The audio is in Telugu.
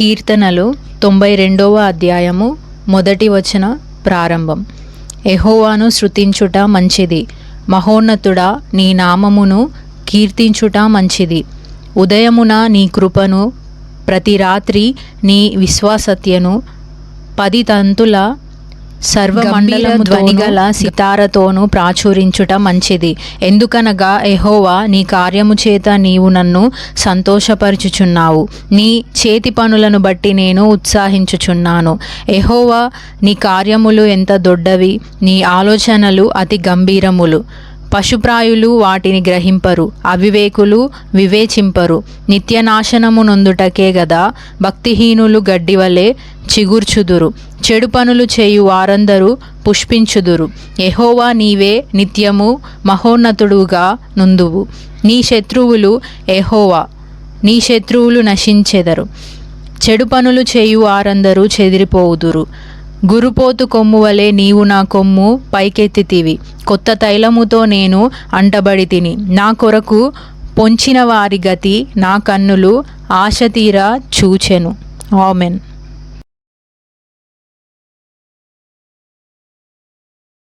కీర్తనలు 92వ అధ్యాయము 1వ వచన ప్రారంభం. యెహోవాను స్తుతించుట మంచిది, మహోన్నతుడా నీ నామమును కీర్తించుట మంచిది. ఉదయమున నీ కృపను, ప్రతి రాత్రి నీ విశ్వాసత్యను 10 తంతుల సర్వమండలము ధ్వనిగల సితారతోనూ ప్రాచురించుట మంచిది. ఎందుకనగా యెహోవా నీ కార్యము చేత నీవు నన్ను సంతోషపరచుచున్నావు. నీ చేతి పనులను బట్టి నేను ఉత్సాహించుచున్నాను. యెహోవా నీ కార్యములు ఎంత దొడ్డవి, నీ ఆలోచనలు అతి గంభీరములు. పశుప్రాయులు వాటిని గ్రహింపరు, అవివేకులు వివేచింపరు. నిత్యనాశనము నొందుటకే గదా భక్తిహీనులు గడ్డివలే చిగుర్చుదురు. చెడు పనులు చేయు వారందరూ పుష్పించుదురు. యెహోవా నీవే నిత్యము మహోన్నతుడుగా నుందువు. నీ శత్రువులు నశించెదరు. చెడు పనులు చేయు వారందరూ చెదిరిపోవుదురు. గురుపోతు కొమ్ము వలె నీవు నా కొమ్ము పైకెత్తితివి. కొత్త తైలముతో నేను అంటబడి తిని, నా కొరకు పొంచిన వారి గతి నా కన్నులు ఆశతీరా చూచెను. ఆమెన్.